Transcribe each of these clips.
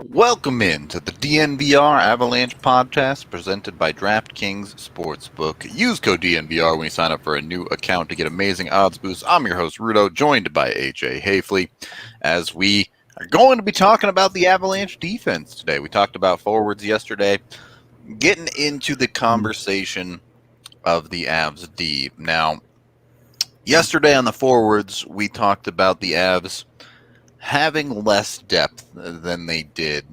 Welcome in to the DNVR Avalanche podcast presented by DraftKings Sportsbook. Use code DNVR when you sign up for a new account to get amazing odds boosts. I'm your host, Rudo, joined by AJ Hafley, as we are going to be talking about the Avalanche defense today. We talked about forwards yesterday, getting into the conversation of the Avs D. Now, yesterday on the forwards, we talked about the Avs having less depth than they did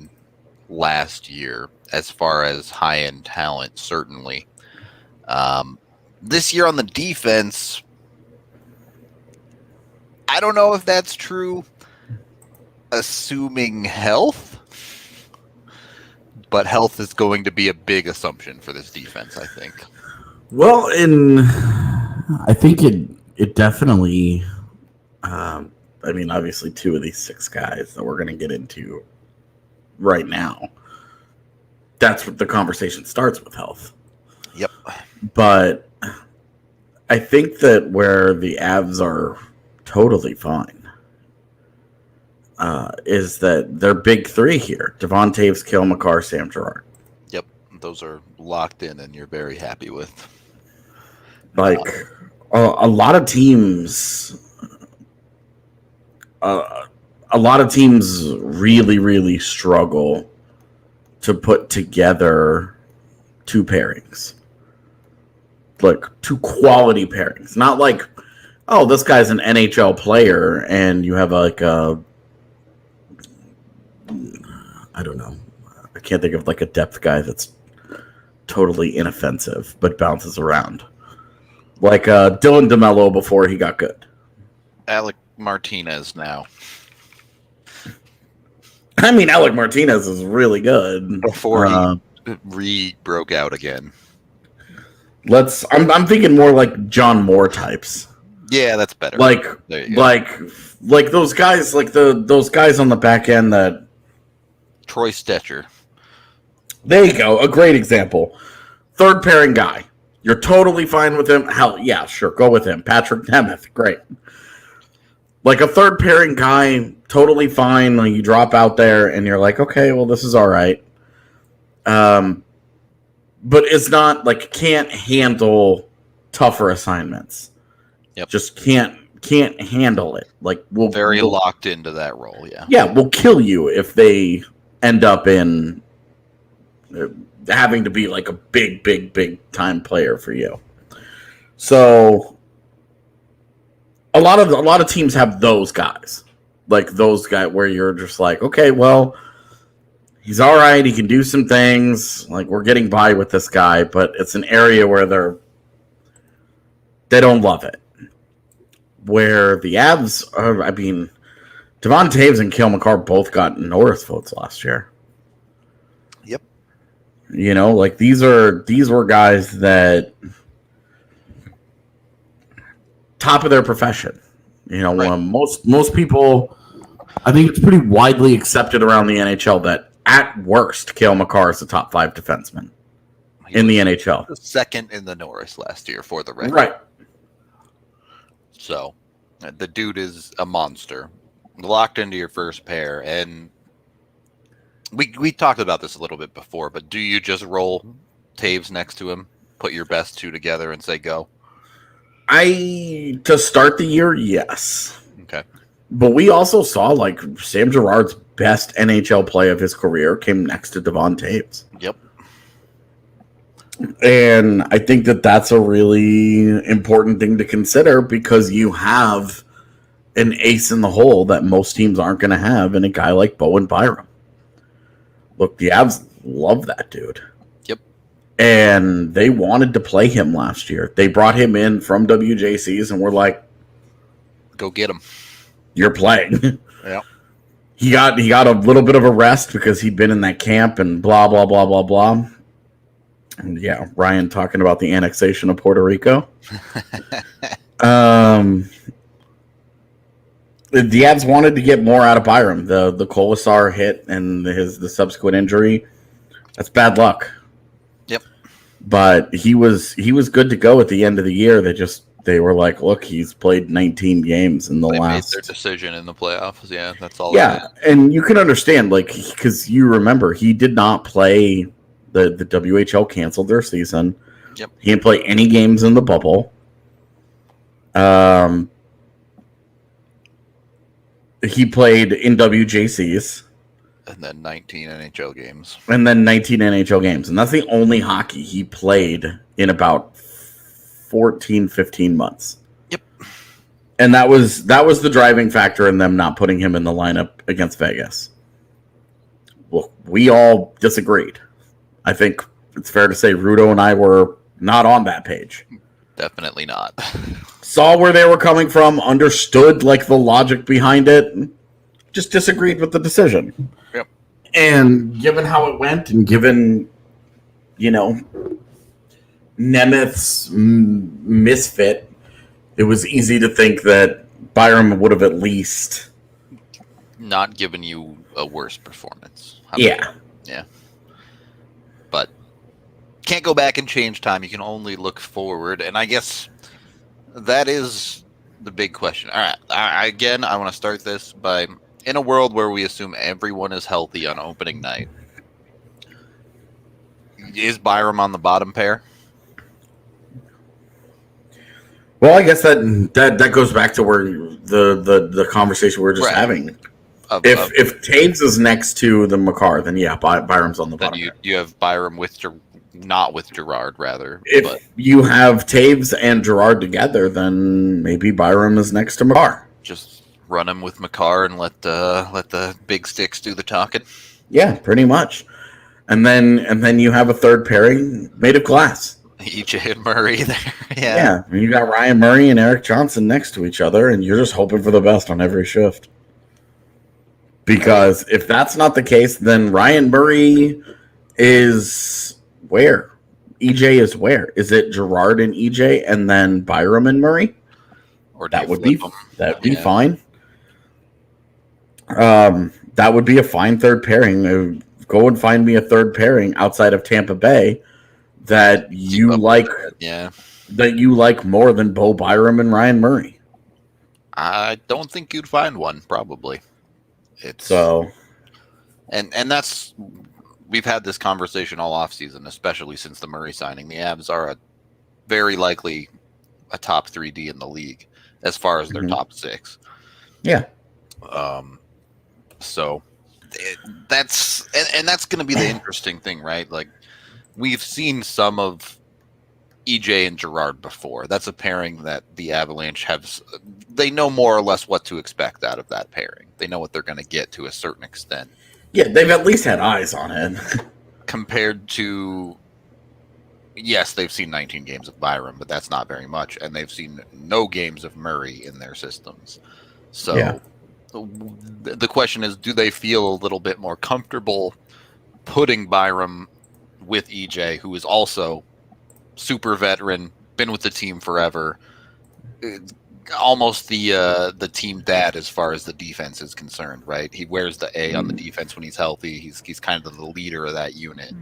last year as far as high-end talent, certainly. This year on the defense, I don't know if that's true, assuming health, but health is going to be a big assumption for this defense, I think. Well, I think it definitely... obviously, two of these six guys that we're going to get into right now, that's what the conversation starts with, health. Yep. But I think that where the Avs are totally fine is that they're big three here. Devon Toews, Cale Makar, Sam Girard. Yep. Those are locked in and you're very happy with. Like, a lot of teams... a lot of teams really, really struggle to put together two pairings. Like, two quality pairings. Not like, oh, this guy's an NHL player and you have like a... I don't know. I can't think of like a depth guy that's totally inoffensive but bounces around. Like Dylan DeMello before he got good. Alec Martinez now. Alec Martinez is really good. Before he broke out again. I'm thinking more like John Moore types. Yeah, that's better. Like those guys, like those guys on the back end that Troy Stetcher. There you go, a great example. Third pairing guy. You're totally fine with him. Hell yeah, sure, go with him. Patrick Nemeth, great. Like a third pairing guy, totally fine. Like you drop out there and you're like, okay, well, this is all right. But it's not like can't handle tougher assignments. Yep. Just can't handle it. Like we'll locked into that role. Yeah. Yeah, we'll kill you if they end up in having to be like a big time player for you. So. A lot of teams have those guys, like those guys where you're just like, okay, well, he's all right. He can do some things. Like we're getting by with this guy, but it's an area where they don't love it. Where the Avs are, Devon Toews and Cale Makar both got Norris votes last year. Yep. You know, like these were guys that. Top of their profession. You know, right. Most people, I think it's pretty widely accepted around the NHL that at worst, Cale Makar is the top 5 defenseman in the NHL. Second in the Norris last year for the record. Right. So, the dude is a monster. Locked into your first pair. And we talked about this a little bit before, but do you just roll Toews next to him, put your best two together and say go? To start the year, yes. Okay. But we also saw like Sam Girard's best NHL play of his career came next to Devon Toews. Yep. And I think that that's a really important thing to consider because you have an ace in the hole that most teams aren't going to have in a guy like Bowen Byram. Look, the Avs love that dude. And they wanted to play him last year. They brought him in from WJCs and we're like, go get him. You're playing. Yeah. He got a little bit of a rest because he'd been in that camp and blah, blah, blah, blah, blah. And yeah, Ryan talking about the annexation of Puerto Rico. The Avs wanted to get more out of Byram. The Colasar hit and the subsequent injury, that's bad luck. Yep. But he was good to go at the end of the year. They just They were like, look, he's played 19 games in the They last. made their decision in the playoffs. Yeah, that's all. Yeah, and you can understand, like, because you remember he did not play. The WHL canceled their season. Yep. He didn't play any games in the bubble. He played in WJCs. And then 19 NHL games. And then 19 NHL games. And that's the only hockey he played in about 14, 15 months. Yep. And that was the driving factor in them not putting him in the lineup against Vegas. Well, we all disagreed. I think it's fair to say Rudo and I were not on that page. Definitely not. Saw where they were coming from, understood like the logic behind it, just disagreed with the decision. Yep. And given how it went, and given, Nemeth's misfit, it was easy to think that Byron would have at least not given you a worse performance. Yeah. But can't go back and change time. You can only look forward. And I guess that is the big question. All right. I want to start this by, in a world where we assume everyone is healthy on opening night, is Byram on the bottom pair? Well, I guess that goes back to where the conversation we were just having. If Taves is next to the Makar, then yeah, Byram's on the bottom. Then you have Byram not with Gerard, rather. If you have Taves and Gerard together, then maybe Byram is next to Makar. Just run him with Makar and let the big sticks do the talking. Yeah, pretty much. And then you have a third pairing made of glass. EJ and Murray there. Yeah. And you got Ryan Murray and Eric Johnson next to each other, and you're just hoping for the best on every shift. Because if that's not the case, then Ryan Murray is where? EJ is where? Is it Gerard and EJ and then Byram and Murray? Or that would be fine. That would be a fine third pairing. Go and find me a third pairing outside of Tampa Bay that you like. That you like more than Bo Byram and Ryan Murray. I don't think you'd find one, probably. And that's, we've had this conversation all offseason, especially since the Murray signing. The Avs are very likely a top 3D in the league as far as their top 6. Yeah. So that's going to be the interesting thing, right? Like, we've seen some of EJ and Gerard before. That's a pairing that the Avalanche they know more or less what to expect out of that pairing. They know what they're going to get to a certain extent. Yeah, they've at least had eyes on it. Compared to, yes, they've seen 19 games of Byram, but that's not very much. And they've seen no games of Murray in their systems. So the question is, do they feel a little bit more comfortable putting Byram with EJ, who is also super veteran, been with the team forever, almost the team dad as far as the defense is concerned, right? He wears the A on the defense when he's healthy. He's kind of the leader of that unit.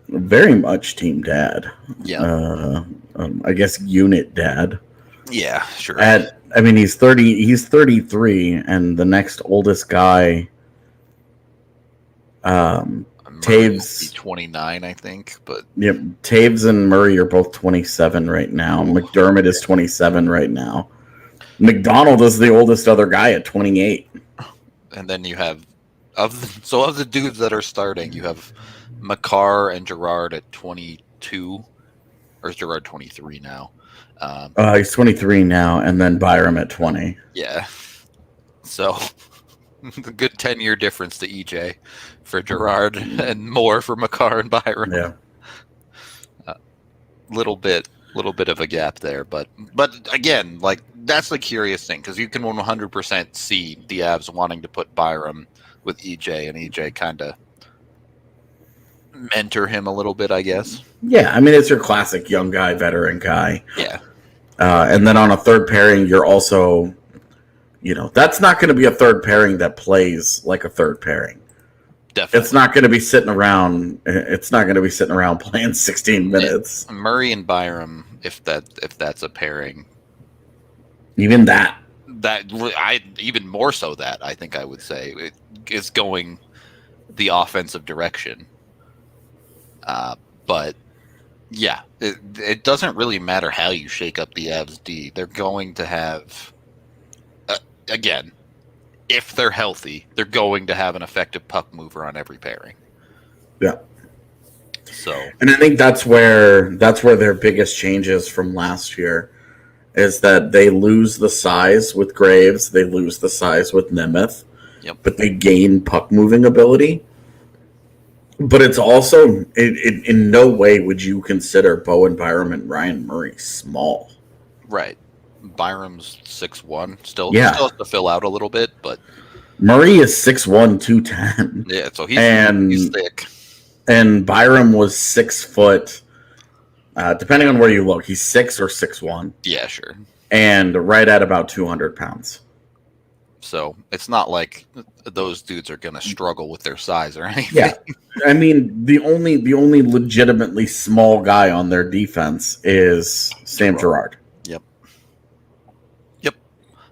Very much team dad. Yeah. I guess unit dad. Yeah, sure. He's 30. He's 33, and the next oldest guy, Taves, 29, I think. But yep, Taves and Murray are both 27 right now. McDermott is 27 right now. McDonald is the oldest other guy at 28. And then you have of the dudes that are starting, you have Makar and Gerard at 22, or is Gerard 23 now? He's 23 now, and then Byram at 20. Yeah. So a good 10-year difference to EJ for Gerard and more for Makar and Byram. Yeah. Little bit of a gap there, but again, like, that's the curious thing, because you can 100% see the Avs wanting to put Byram with EJ, and EJ kind of mentor him a little bit, I guess. Yeah, I mean, it's your classic young guy, veteran guy. Yeah. And then on a third pairing, you're also, that's not going to be a third pairing that plays like a third pairing. Definitely. It's not going to be sitting around. It's not going to be sitting around playing 16 minutes. Murray and Byram, if that's a pairing, Even that. Even more so that I think I would say it is going the offensive direction. But yeah, it doesn't really matter how you shake up the Avs D. They're going to have, again, if they're healthy, they're going to have an effective puck mover on every pairing. Yeah. So, and I think that's where their biggest changes from last year is that they lose the size with Graves, they lose the size with Nemeth, but they gain puck moving ability. But it's also in no way would you consider Bowen Byram and Ryan Murray small. Right. Byram's 6'1", still has to fill out a little bit, but Murray is 6'1", 210. Yeah, so he's thick. And Byram was 6 foot. Depending on where you look, he's 6 or 6'1". Yeah, sure. And right at about 200 pounds. So it's not like those dudes are going to struggle with their size or anything. Yeah, I mean the only legitimately small guy on their defense is Sam Girard. Yep.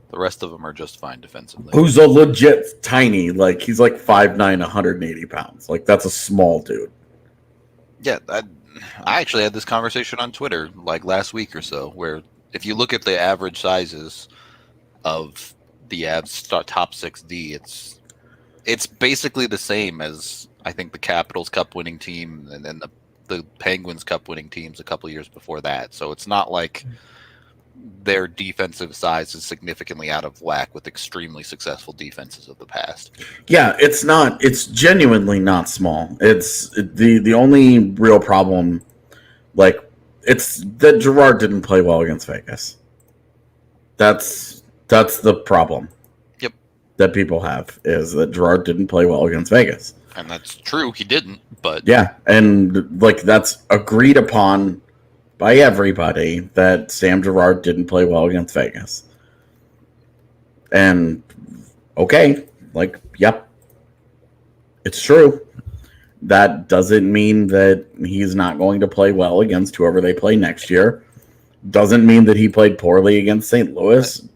The rest of them are just fine defensively. Who's a legit tiny, like he's like 5'9", 180 pounds. Like that's a small dude. Yeah, I actually had this conversation on Twitter like last week or so, where if you look at the average sizes of the Avs top 6D, it's basically the same as I think the Capitals Cup winning team and then the Penguins Cup winning teams a couple years before that. So it's not like their defensive size is significantly out of whack with extremely successful defenses of the past. Yeah, it's not. It's genuinely not small. It's the only real problem, like it's that Girard didn't play well against Vegas. That's the problem. Yep. That people have is that Girard didn't play well against Vegas. And that's true, he didn't, but yeah, and like that's agreed upon by everybody that Sam Girard didn't play well against Vegas. And okay, like yep. It's true. That doesn't mean that he's not going to play well against whoever they play next year. Doesn't mean that he played poorly against St. Louis.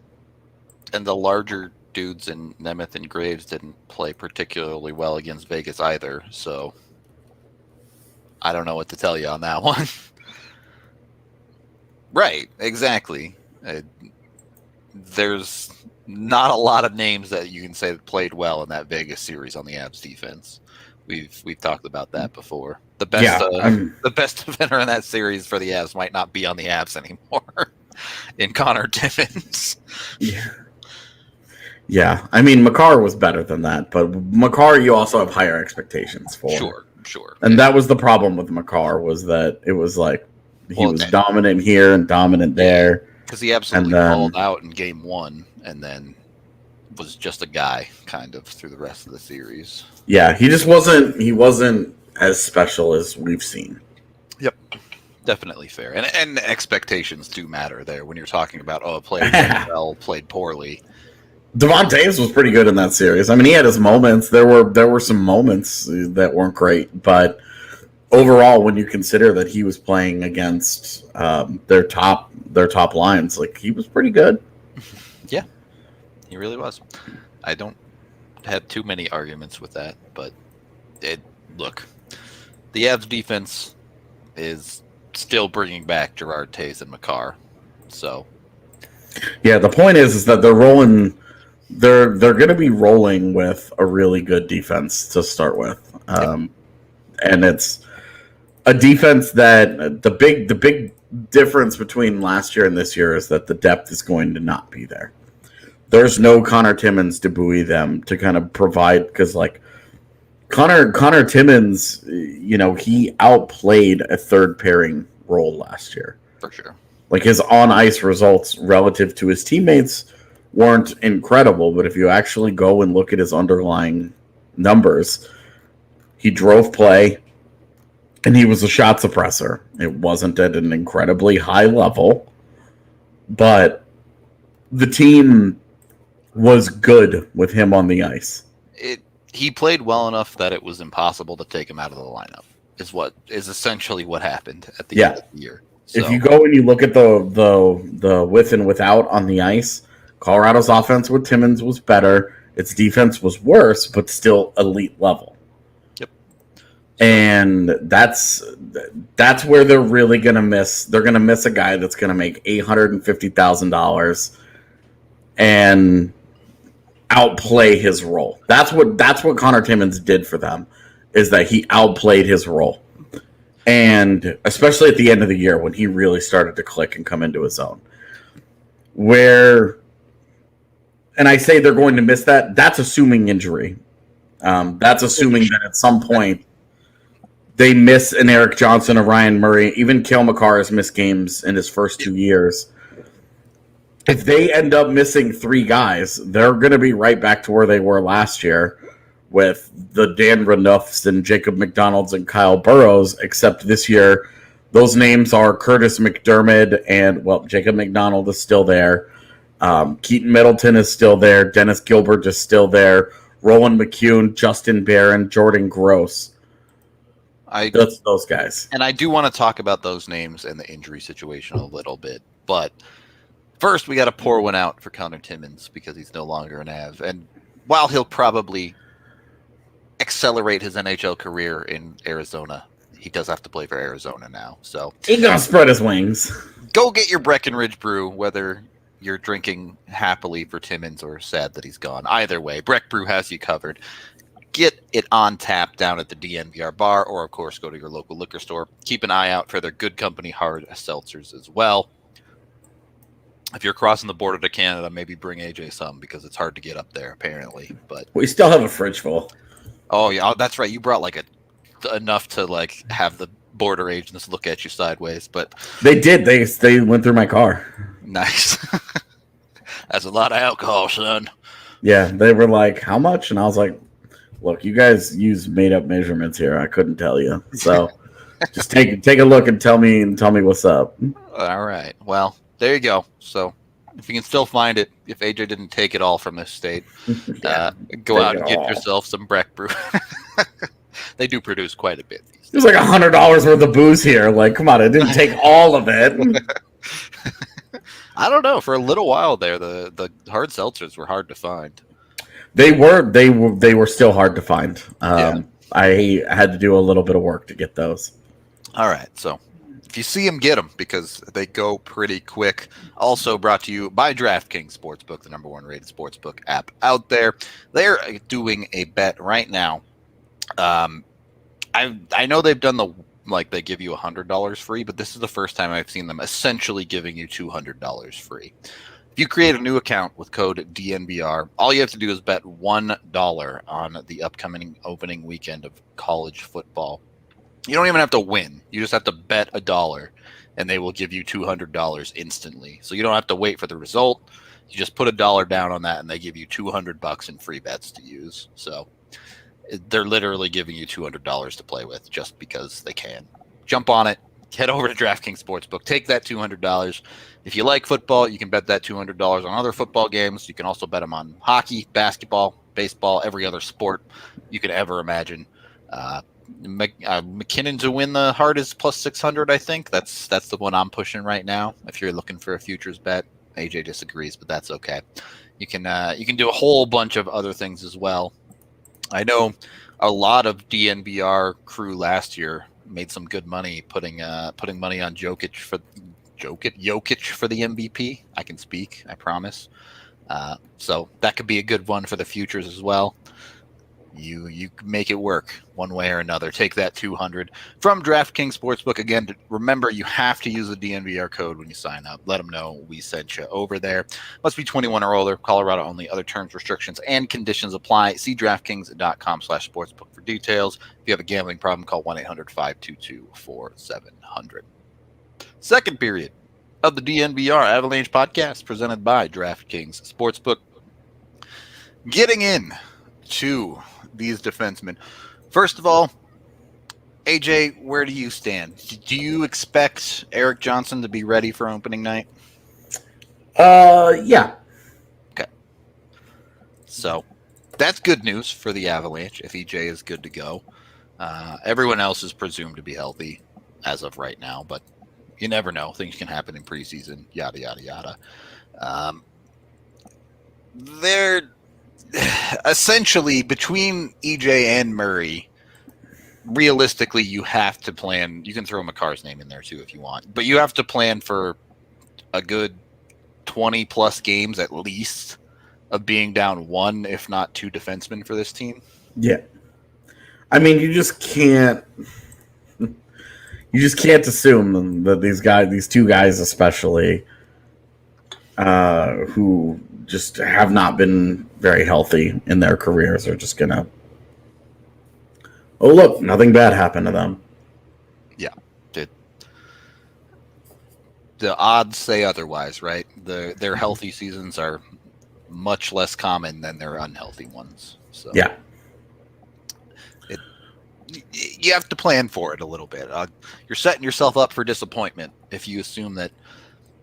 And the larger dudes in Nemeth and Graves didn't play particularly well against Vegas either, so I don't know what to tell you on that one. Right, exactly. There's not a lot of names that you can say that played well in that Vegas series on the Avs defense. We've talked about that before. The best defender in that series for the Avs might not be on the Avs anymore. In Connor Timmins. Yeah. I mean, Makar was better than that, but Makar you also have higher expectations for. Sure. And that was the problem with Makar, was that it was like he was dominant here and dominant there. Because he absolutely balled out in game 1 and then was just a guy kind of through the rest of the series. Yeah, he wasn't as special as we've seen. Yep. Definitely fair. And expectations do matter there when you're talking about, a player played well, played poorly. Devon Taves was pretty good in that series. I mean, he had his moments. There were some moments that weren't great, but overall, when you consider that he was playing against their top lines, like he was pretty good. Yeah, he really was. I don't have too many arguments with that, but look, the Avs defense is still bringing back Girard, Taves, and Makar. So, yeah, the point is that they're rolling. They're going to be rolling with a really good defense to start with, and it's a defense that the big difference between last year and this year is that the depth is going to not be there. There's no Connor Timmins to buoy them to kind of provide, because like Connor Timmins, he outplayed a third pairing role last year. For sure. Like his on ice results relative to his teammates weren't incredible, but if you actually go and look at his underlying numbers, he drove play and he was a shot suppressor. It wasn't at an incredibly high level, but the team was good with him on the ice. He played well enough that it was impossible to take him out of the lineup, is essentially what happened at the end of the year. If So you go and you look at the with and without on the ice, Colorado's offense with Timmins was better. Its defense was worse, but still elite level. yep. And that's where they're really gonna miss. They're gonna miss a guy that's gonna make $850,000 and outplay his role. That's what Connor Timmins did for them, is that he outplayed his role. And especially at the end of the year when he really started to click and come into his own. And I say they're going to miss that. That's assuming injury. That's assuming that at some point they miss an Eric Johnson, a Ryan Murray. Even Cale Makar has missed games in his first 2 years. If they end up missing 3 guys, they're going to be right back to where they were last year with the Dan Renoufs and Jacob McDonalds and Kyle Burrows, except this year those names are Curtis McDermott and, well, Jacob McDonald is still there. Keaton Middleton is still there. Dennis Gilbert is still there. Rowan McCune, Justin Barron, Jordan Gross. That's those guys. And I do want to talk about those names and the injury situation a little bit, but first we got to pour one out for Connor Timmins because he's no longer an Av. And while he'll probably accelerate his NHL career in Arizona, he does have to play for Arizona now. So he's gonna spread his wings. Go get your Breckenridge Brew, whether you're drinking happily for Timmins or sad that he's gone. Either way, Breck Brew has you covered. Get it on tap down at the DNVR bar, or of course go to your local liquor store. Keep an eye out for their Good Company hard seltzers as well. If you're crossing the border to Canada, maybe bring AJ some because it's hard to get up there apparently. But we still have a fridge full. Oh yeah, that's right. You brought like enough to like have the border agents look at you sideways, but they did. They went through my car. Nice. That's a lot of alcohol, son. Yeah, they were like, "How much?" And I was like, "Look, you guys use made up measurements here. I couldn't tell you. So just take a look and tell me what's up." All right. Well, there you go. So if you can still find it, if AJ didn't take it all from this state, go out and get yourself some Breck Brew. They do produce quite a bit. There's like $100 worth of booze here. Like, come on, I didn't take all of it. I don't know. For a little while there, the hard seltzers were hard to find. They were still hard to find. I had to do a little bit of work to get those. All right, so if you see them, get them because they go pretty quick. Also brought to you by DraftKings Sportsbook, the #1 rated sportsbook app out there. They're doing a bet right now. I know they've done they give you $100 free, but this is the first time I've seen them essentially giving you $200 free. If you create a new account with code DNVR, all you have to do is bet $1 on the upcoming opening weekend of college football. You don't even have to win. You just have to bet $1, and they will give you $200 instantly. So you don't have to wait for the result. You just put $1 down on that, and they give you $200 in free bets to use. So they're literally giving you $200 to play with just because they can. Jump on it. Head over to DraftKings Sportsbook. Take that $200. If you like football, you can bet that $200 on other football games. You can also bet them on hockey, basketball, baseball, every other sport you could ever imagine. McKinnon to win the hardest plus 600, I think. That's the one I'm pushing right now. If you're looking for a futures bet, AJ disagrees, but that's okay. You can do a whole bunch of other things as well. I know a lot of DNVR crew last year made some good money putting money on Jokic for the MVP. I can speak, I promise. So that could be a good one for the futures as well. You make it work one way or another. Take that $200 from DraftKings Sportsbook. Again, remember, you have to use the DNVR code when you sign up. Let them know we sent you over there. Must be 21 or older. Colorado only. Other terms, restrictions, and conditions apply. See DraftKings.com/sportsbook for details. If you have a gambling problem, call 1-800-522-4700. Second period of the DNVR Avalanche podcast presented by DraftKings Sportsbook. Getting in to these defensemen. First of all, AJ, where do you stand? Do you expect Eric Johnson to be ready for opening night? Yeah. Okay. So that's good news for the Avalanche if EJ is good to go. Everyone else is presumed to be healthy as of right now, but You never know. Things can happen in preseason, yada, yada, yada. They're essentially between EJ and Murray. Realistically, you have to plan. You can throw McCarr's name in there too if you want, but you have to plan for a good 20 plus games at least of being down one, if not two defensemen for this team. Yeah. I mean, you just can't assume that these two guys especially, who just have not been very healthy in their careers, are just gonna, oh look, nothing bad happened to them. Yeah. The odds say otherwise, right? Their healthy seasons are much less common than their unhealthy ones. So yeah, you have to plan for it a little bit. You're setting yourself up for disappointment if you assume that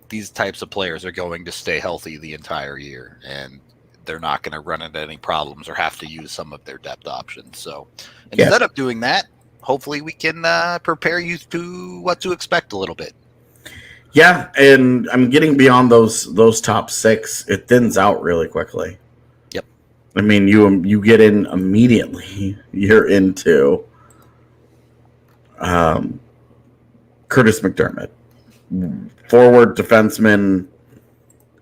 these types of players are going to stay healthy the entire year and they're not going to run into any problems or have to use some of their depth options. So instead of doing that, hopefully we can prepare you to what to expect a little bit. Yeah, and I'm getting beyond those top six. It thins out really quickly. Yep. I mean, you get in immediately. You're into Curtis McDermott, forward defenseman.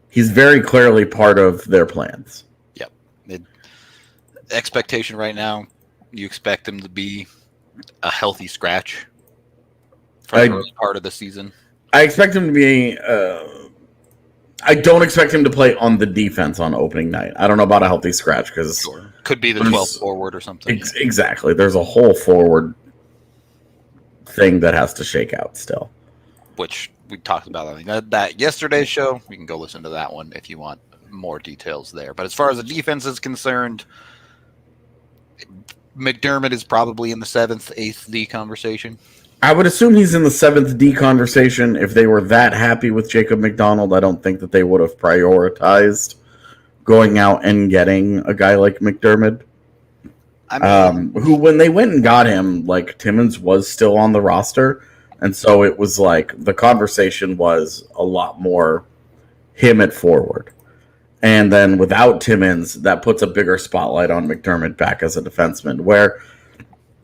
He's very clearly part of their plans. Yep. Expectation right now, you expect him to be a healthy scratch for the most part of the season. I expect him to be. I don't expect him to play on the defense on opening night. I don't know about a healthy scratch because could be the 12th forward or something. Exactly. There's a whole forward thing that has to shake out still. Which we talked about that yesterday's show. You can go listen to that one if you want more details there. But as far as the defense is concerned, McDermott is probably in the 7th, 8th D conversation. I would assume he's in the 7th D conversation. If they were that happy with Jacob McDonald, I don't think that they would have prioritized going out and getting a guy like McDermott. I mean, who, when they went and got him, like, Timmins was still on the roster. And so it was like the conversation was a lot more him at forward. And then without Timmins, that puts a bigger spotlight on McDermott back as a defenseman, where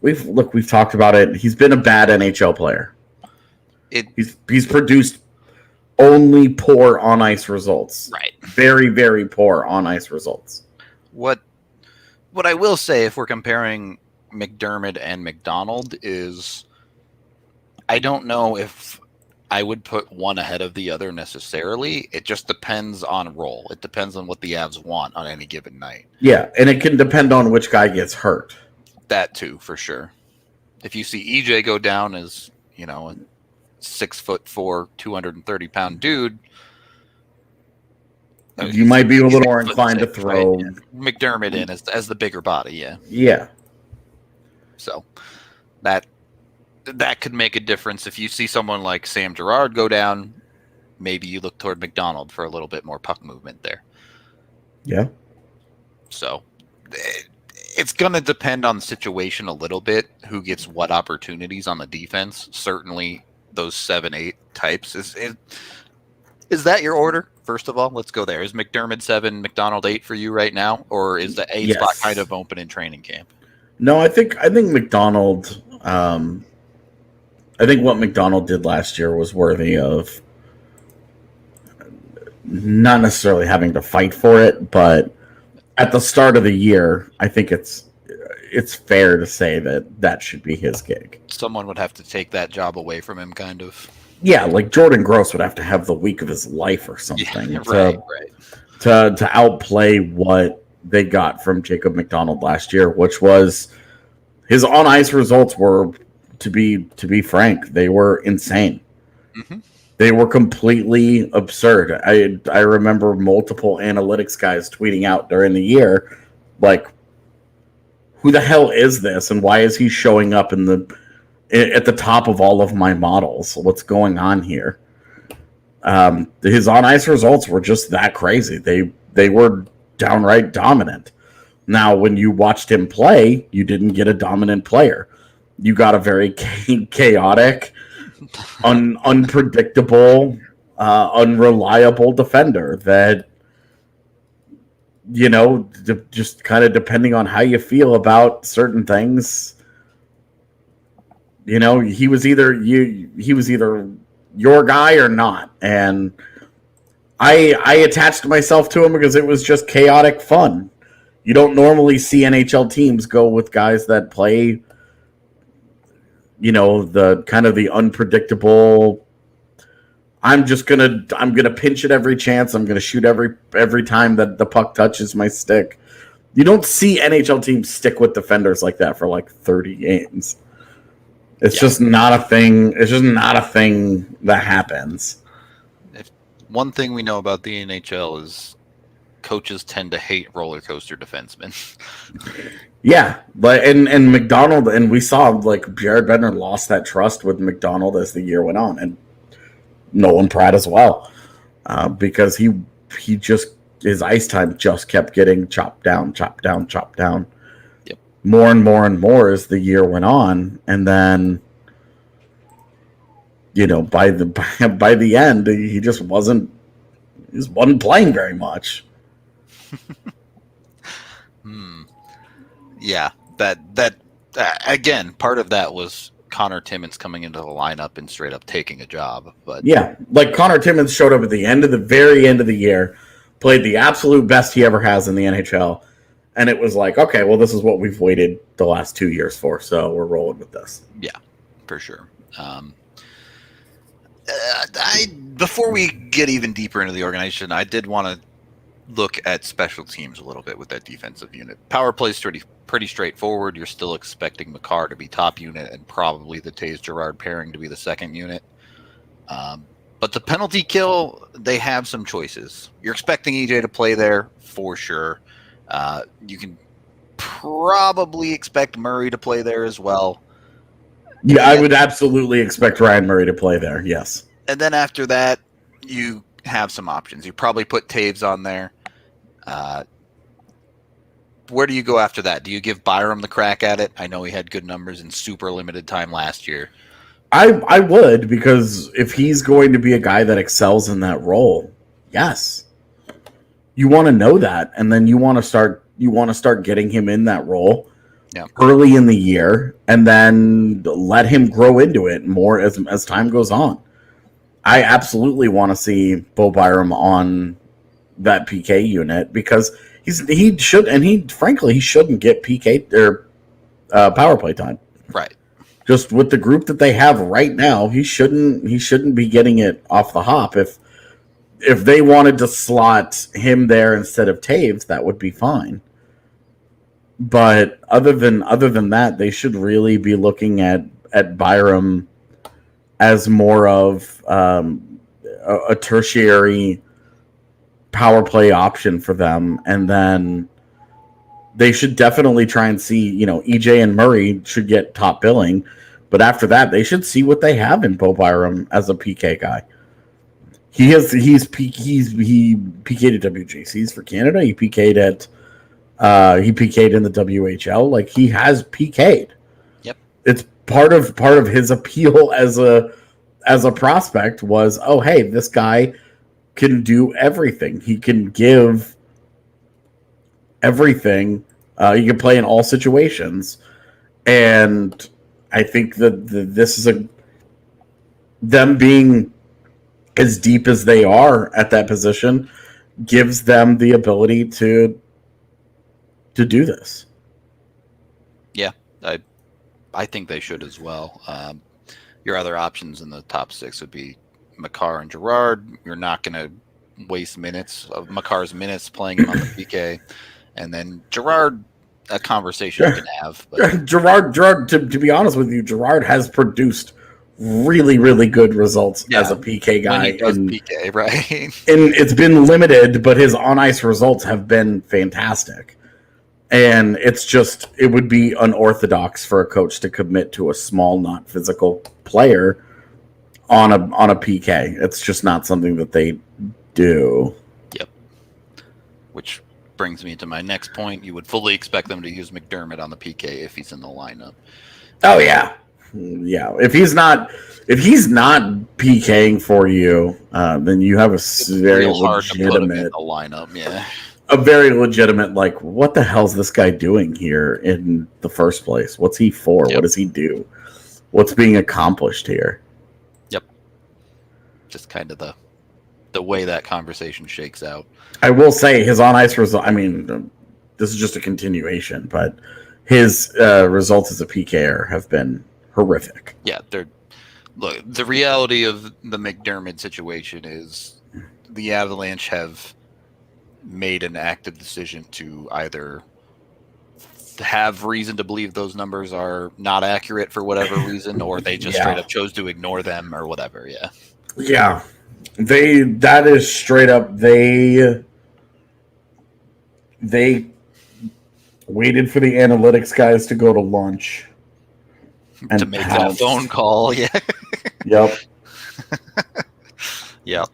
we've talked about it. He's been a bad NHL player. He's produced only poor on ice results. Right. Very, very poor on ice results. What I will say, if we're comparing McDermott and McDonald, is I don't know if I would put one ahead of the other necessarily. It just depends on role. It depends on what the Avs want on any given night. Yeah, and it can depend on which guy gets hurt. That too, for sure. If you see EJ go down as, a 6'4", 230-pound dude, you might be a little more inclined to throw McDermott in as the bigger body. Yeah. Yeah. So that could make a difference. If you see someone like Sam Girard go down, maybe you look toward McDonald for a little bit more puck movement there. Yeah. So it's going to depend on the situation a little bit, who gets what opportunities on the defense. Certainly those 7-8 types. Is that your order? First of all, let's go there. Is McDermott 7, McDonald 8 for you right now? Or is the 8 spot kind of open in training camp? No, I think McDonald, I think what McDonald did last year was worthy of not necessarily having to fight for it, but at the start of the year, I think it's fair to say that should be his gig. Someone would have to take that job away from him, kind of. Yeah, like Jordan Gross would have to have the week of his life or something right. to outplay what they got from Jacob McDonald last year, which was his on ice results were, to be frank, they were insane. Mm-hmm. They were completely absurd. I remember multiple analytics guys tweeting out during the year, like, who the hell is this, and why is he showing up at the top of all of my models? What's going on here? His on ice results were just that crazy. They were downright dominant. Now, when you watched him play, you didn't get a dominant player. You got a very chaotic, unpredictable, unreliable defender that, just kind of depending on how you feel about certain things, he was either your guy or not. And I attached myself to him because it was just chaotic fun. You don't normally see NHL teams go with guys that play, the kind of the unpredictable. I'm gonna pinch it every chance. I'm gonna shoot every time that the puck touches my stick. You don't see NHL teams stick with defenders like that for like 30 games. It's just not a thing. It's just not a thing that happens. One thing we know about the NHL is coaches tend to hate roller coaster defensemen. Yeah, but and McDonald, and we saw like Jared Bednar lost that trust with McDonald as the year went on, and Nolan Pratt as well, because he just, his ice time just kept getting chopped down. Yep. More and more and more as the year went on, and then by the end he just wasn't playing very much. Yeah, that again, part of that was Connor Timmins coming into the lineup and straight up taking a job. But yeah, like Connor Timmins showed up at the very end of the year, played the absolute best he ever has in the NHL, and it was like, okay, well, this is what we've waited the last 2 years for, so we're rolling with this. Yeah, for sure. Before we get even deeper into the organization, I did want to look at special teams a little bit with that defensive unit. Power play is pretty straightforward. You're still expecting Makar to be top unit and probably the Taves Girard pairing to be the second unit. But the penalty kill, they have some choices. You're expecting EJ to play there for sure. You can probably expect Murray to play there as well. Yeah, I would absolutely expect Ryan Murray to play there, yes. And then after that, you have some options. You probably put Taves on there. Where do you go after that? Do you give Byram the crack at it? I know he had good numbers in super limited time last year. I would, because if he's going to be a guy that excels in that role, yes. You want to know that, and then you want to start getting him in that role early in the year, and then let him grow into it more as time goes on. I absolutely want to see Bo Byram on that PK unit, because he shouldn't get PK or power play time. Right. Just with the group that they have right now, he shouldn't be getting it off the hop. If they wanted to slot him there instead of Taves, that would be fine. But other than that, they should really be looking at Byram as more of a tertiary power play option for them, and then they should definitely try and see, EJ and Murray should get top billing, but after that, they should see what they have in Bo Byram as a PK guy. He PK'd at WJCs for Canada. He PK'd in the WHL. Like, he has PK'd. Yep. It's part of his appeal as a prospect was, oh, hey, this guy can do everything. He can give everything. He can play in all situations. And I think that this is them being as deep as they are at that position gives them the ability to do this. Yeah, I think they should as well. Your other options in the top six would be Makar and Girard. You're not going to waste minutes of Makar's minutes playing him on the PK. And then Girard, a conversation you can have. But Girard, to be honest with you, Girard has produced really, really good results as a PK guy. When he does PK, right? And it's been limited, but his on-ice results have been fantastic. And it would be unorthodox for a coach to commit to a small, not physical player on a PK. It's just not something that they do. Yep. Which brings me to my next point. You would fully expect them to use McDermott on the PK if he's in the lineup. Oh yeah. Yeah. If he's not if he's not PKing for you, then you have a very real hard to put him in legitimate the lineup. Yeah, a very legitimate, like, what the hell's this guy doing here in the first place? What's he for? Yep. What does he do? What's being accomplished here? Yep. Just kind of the way that conversation shakes out. I will say his on ice result. I mean, this is just a continuation, but his results as a PKer have been horrific. Yeah, look. The reality of the McDermott situation is the Avalanche have made an active decision to either have reason to believe those numbers are not accurate for whatever reason, or they just straight up chose to ignore them or whatever. Yeah. Yeah. That is straight up. They waited for the analytics guys to go to lunch and to make that phone call. Yeah. Yep. Yep.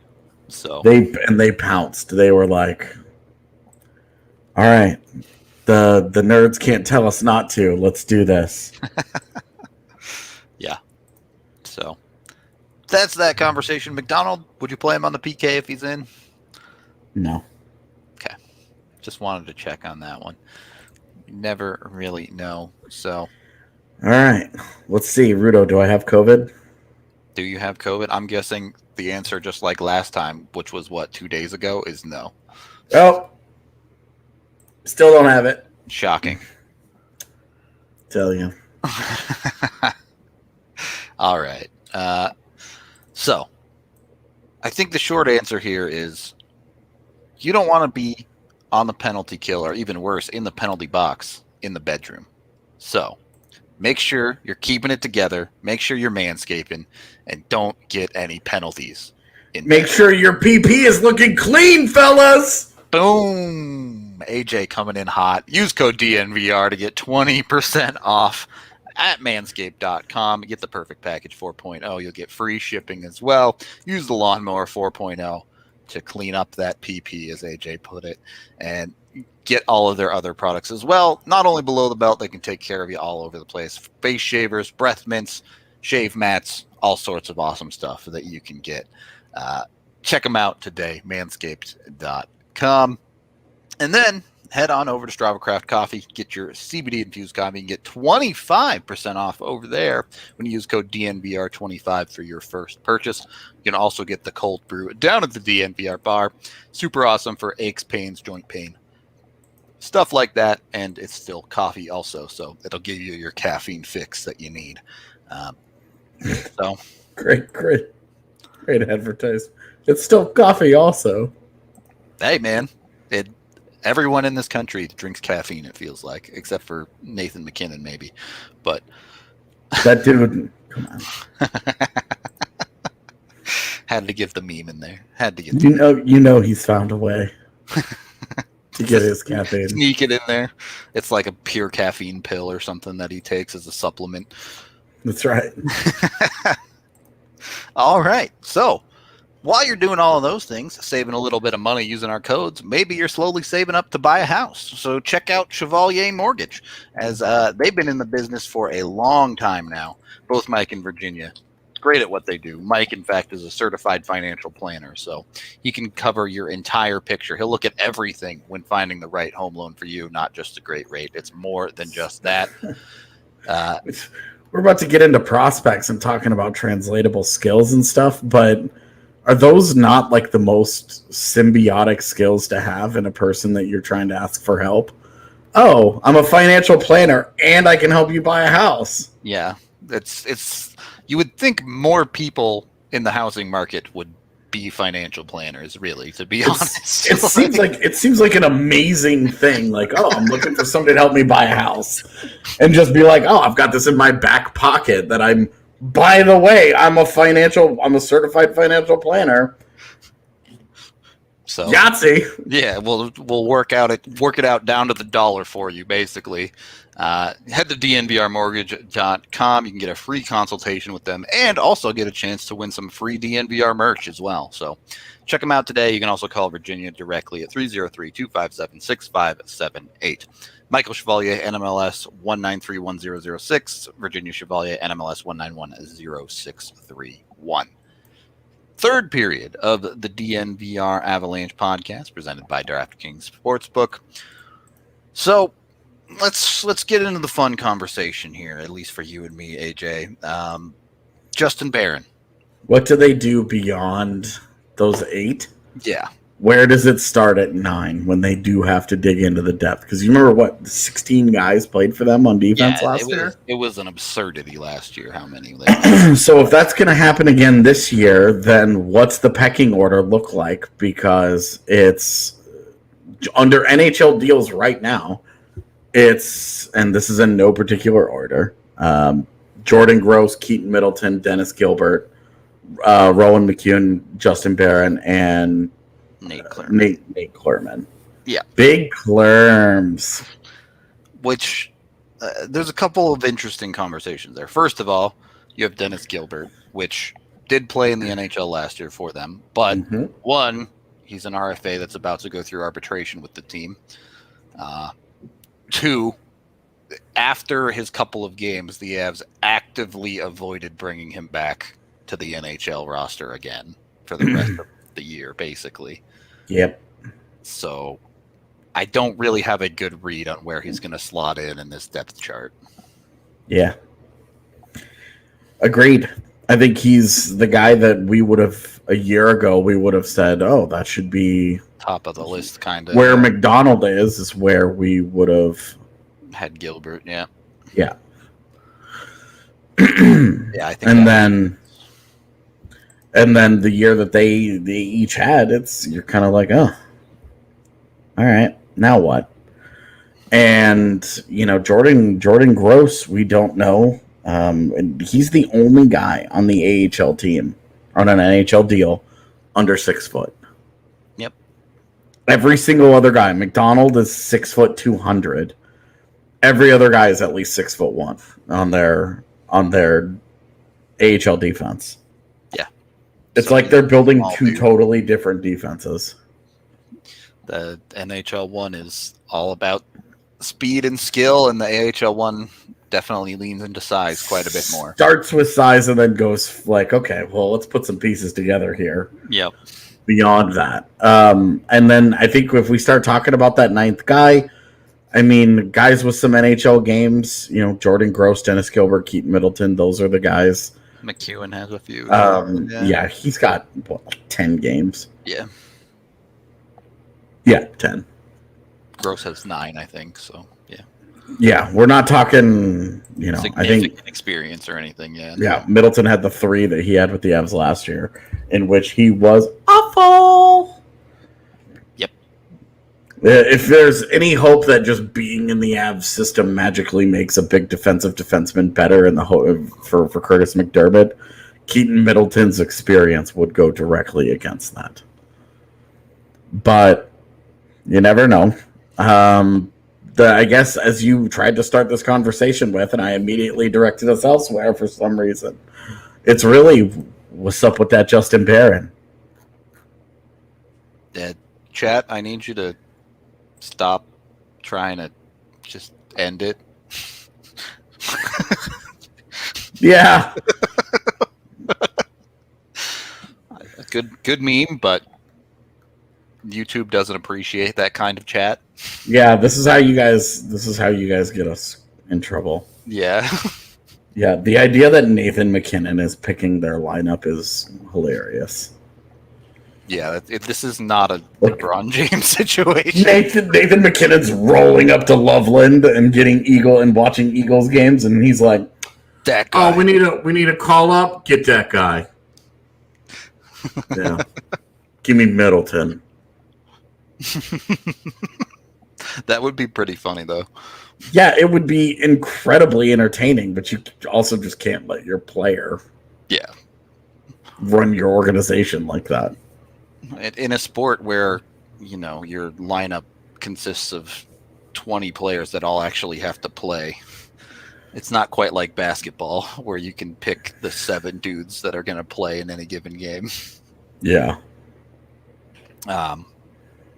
So they pounced. They were like, all right, the nerds can't tell us not to. Let's do this. Yeah. So that's that conversation. McDonald, would you play him on the PK if he's in? No. Okay. Just wanted to check on that one. You never really know. So all right. Let's see. Rudo, do I have COVID? do you have COVID? I'm guessing the answer, just like last time, which was 2 days ago, is no. Oh. Still don't have it. Shocking. Tell you. All right. So, I think the short answer here is you don't want to be on the penalty kill, or even worse, in the penalty box in the bedroom. So, make sure you're keeping it together. Make sure you're manscaping, and don't get any penalties. Make sure your PP is looking clean, fellas. Boom! AJ coming in hot. Use code DNVR to get 20% off at manscaped.com. Get the perfect package 4.0. You'll get free shipping as well. Use the lawnmower 4.0 to clean up that PP, as AJ put it, and get all of their other products as well. Not only below the belt, they can take care of you all over the place. Face shavers, breath mints, shave mats, all sorts of awesome stuff that you can get. Check them out today, manscaped.com. And then head on over to Strava Craft Coffee. Get your CBD-infused coffee and get 25% off over there when you use code DNVR25 for your first purchase. You can also get the cold brew down at the DNVR bar. Super awesome for aches, pains, joint pain, stuff like that. And it's still coffee also, so it'll give you your caffeine fix that you need. So Great advertisement. It's still coffee also. Hey, man. Everyone in this country drinks caffeine, it feels like, except for Nathan McKinnon, maybe. But that dude, come on. Had to give the meme in there. Had to get you know he's found a way to get his caffeine. Sneak it in there. It's like a pure caffeine pill or something that he takes as a supplement. That's right. All right. So while you're doing all of those things, saving a little bit of money using our codes, maybe you're slowly saving up to buy a house. So check out Chevalier Mortgage, as they've been in the business for a long time now, both Mike and Virginia. Great at what they do. Mike, in fact, is a certified financial planner, so he can cover your entire picture. He'll look at everything when finding the right home loan for you, not just a great rate. It's more than just that. We're about to get into prospects and talking about translatable skills and stuff, but are those not like the most symbiotic skills to have in a person that you're trying to ask for help? Oh, I'm a financial planner and I can help you buy a house. Yeah, it's you would think more people in the housing market would be financial planners, really, to be honest. It seems like an amazing thing. Like, oh, I'm looking for somebody to help me buy a house, and just be like, oh, I've got this in my back pocket that I'm. By the way, I'm a certified financial planner. So Yahtzee. yeah, we'll work it out down to the dollar for you, basically. Head to dnvrmortgage.com. You can get a free consultation with them and also get a chance to win some free DNVR merch as well. So check them out today. You can also call Virginia directly at 303-257-6578. Michael Chevalier, NMLS 1931006. Virginia Chevalier, NMLS 1910631. Third period of the DNVR Avalanche podcast presented by DraftKings Sportsbook. So let's get into the fun conversation here, at least for you and me, AJ. Justin Barron. What do they do beyond those 8? Yeah. Where does it start at 9 when they do have to dig into the depth? Because you remember 16 guys played for them on defense last year? It was an absurdity last year, how many. So if that's going to happen again this year, then what's the pecking order look like? Because it's under NHL deals right now, and this is in no particular order, Jordan Gross, Keaton Middleton, Dennis Gilbert, Rowan McEwen, Justin Barron, and Nate Clerman. Yeah. Big Clerms. Which, there's a couple of interesting conversations there. First of all, you have Dennis Gilbert, which did play in the NHL last year for them. But, one, he's an RFA that's about to go through arbitration with the team. 2, after his couple of games, the Avs actively avoided bringing him back to the NHL roster again for the rest of the year, basically. Yep. So I don't really have a good read on where he's going to slot in this depth chart. Yeah. Agreed. I think he's the guy that we would have, a year ago, we would have said, oh, that should be top of the list, kind of. Where McDonald is where we would have had Gilbert, yeah. Yeah. Yeah, I think. And then the year that they each had, you're kind of like, oh, all right, now what? And Jordan Gross, we don't know. And he's the only guy on the AHL team on an NHL deal under 6 foot. Yep. Every single other guy, McDonald is 6 foot 200. Every other guy is at least 6'1" on their AHL defense. Yeah. It's like they're building two totally different defenses. The NHL one is all about speed and skill, and the AHL one definitely leans into size quite a bit more. Starts with size and then goes like, okay, well, let's put some pieces together here. Yep. Beyond that. And then I think if we start talking about that 9th guy, I mean, guys with some NHL games, Jordan Gross, Dennis Gilbert, Keaton Middleton, those are the guys. McEwen has a few. Yeah, he's got 10 games. Yeah. Yeah, 10. Gross has 9, I think, so yeah. Yeah, we're not talking, significant I think experience or anything, yeah. Yeah, Middleton had the 3 that he had with the Avs last year, in which he was awful. Yep. If there's any hope that just being in the Avs system magically makes a big defensive defenseman better in the for Curtis McDermott, Keaton Middleton's experience would go directly against that. But you never know. I guess as you tried to start this conversation with, and I immediately directed us elsewhere for some reason, it's really what's up with that Justin Barron. Chat, I need you to stop trying to just end it. Yeah. Good meme, but YouTube doesn't appreciate that kind of chat. Yeah, this is how you guys get us in trouble. Yeah. Yeah, the idea that Nathan McKinnon is picking their lineup is hilarious. Yeah, this is not a LeBron James situation. Nathan McKinnon's rolling up to Loveland and getting watching Eagles games, and he's like, "That guy. Oh, we need a call up. Get that guy." Yeah, give me Middleton. That would be pretty funny, though. Yeah, it would be incredibly entertaining, but you also just can't let your player run your organization like that. In a sport where, your lineup consists of 20 players that all actually have to play, it's not quite like basketball where you can pick the 7 dudes that are going to play in any given game. Yeah. In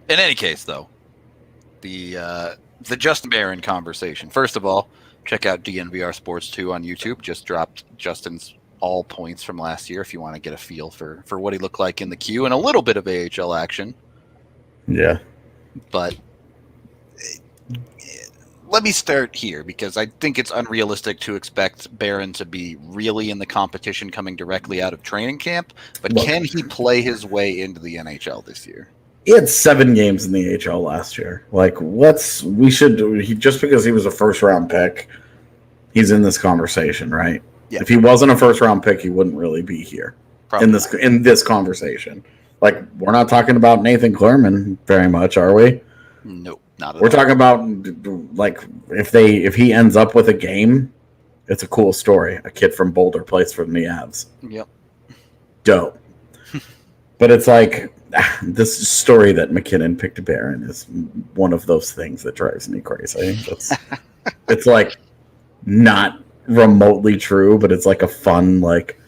any case, though, the Justin Barron conversation. First of all, check out DNVR Sports 2 on YouTube. Just dropped Justin's all points from last year if you want to get a feel for what he looked like in the queue and a little bit of AHL action. Yeah. But let me start here because I think it's unrealistic to expect Barron to be really in the competition coming directly out of training camp. But can he play his way into the NHL this year? He had 7 games in the AHL last year. Just because he was a first-round pick, he's in this conversation, right? Yeah. If he wasn't a first-round pick, he wouldn't really be here in this conversation. Like, we're not talking about Nathan Clerman very much, are we? Nope, not at all. We're talking about, like, if he ends up with a game, it's a cool story. A kid from Boulder plays for the Avs. Yep. Dope. But it's like, this story that McKinnon picked Barron is one of those things that drives me crazy. It's like not remotely true, but it's like a fun, like,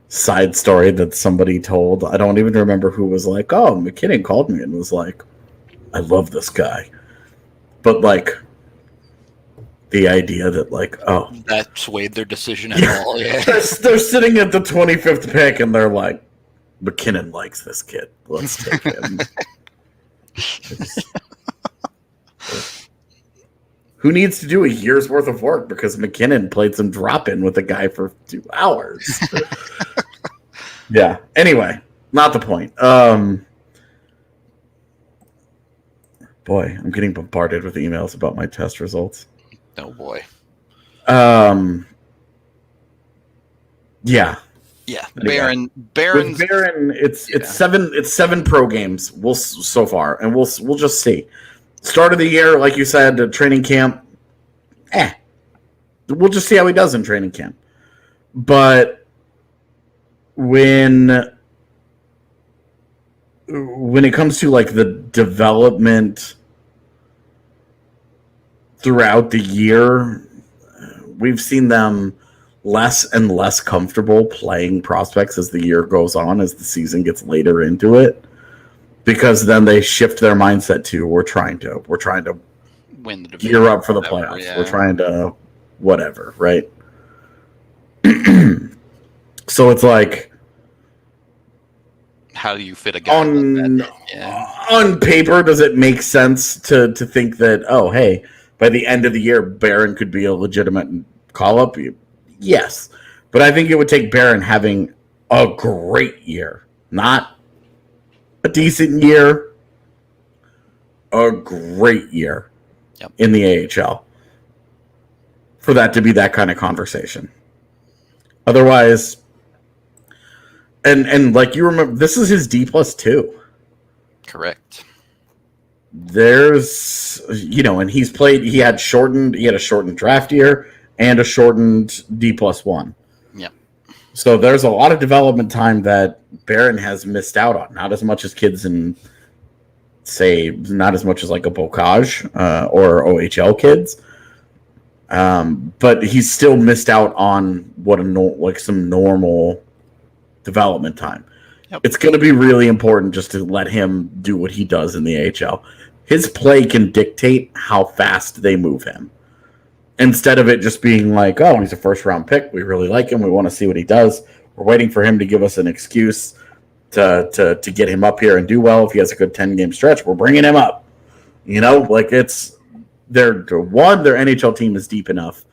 side story that somebody told. I don't even remember who was like, oh, McKinnon called me and was like, I love this guy. But, like, the idea that, like, oh. That swayed their decision at all, yeah. They're sitting at the 25th pick and they're like, McKinnon likes this kid. Let's take him. Who needs to do a year's worth of work because McKinnon played some drop-in with a guy for 2 hours? Yeah. Anyway, not the point. Boy, I'm getting bombarded with emails about my test results. Oh, boy. Yeah. Yeah, anyway, Barron's Barron. It's 7 pro games. So far, and we'll just see. Start of the year, like you said, training camp. We'll just see how he does in training camp. But when it comes to, like, the development throughout the year, we've seen them less and less comfortable playing prospects as the year goes on, as the season gets later into it, because then they shift their mindset to we're trying to win the division, gear up for the playoffs. Yeah. We're trying to whatever, right? So it's like, how do you fit a guy on paper? Does it make sense to think that, oh, hey, by the end of the year, Barron could be a legitimate call up? Yes, but I think it would take Barron having a great year, not a decent year, a great year in the AHL for that to be that kind of conversation. Otherwise, and like you remember, this is his D+2. Correct. There's, and he had a shortened draft year and a shortened D+1. Yeah. So there's a lot of development time that Barron has missed out on. Not as much as kids in, say, not as much as like a Bocage or OHL kids. But he's still missed out on some normal development time. Yep. It's going to be really important just to let him do what he does in the AHL. His play can dictate how fast they move him. Instead of it just being like, oh, he's a first-round pick. We really like him. We want to see what he does. We're waiting for him to give us an excuse to get him up here and do well. If he has a good 10-game stretch, we're bringing him up. Like their NHL team is deep enough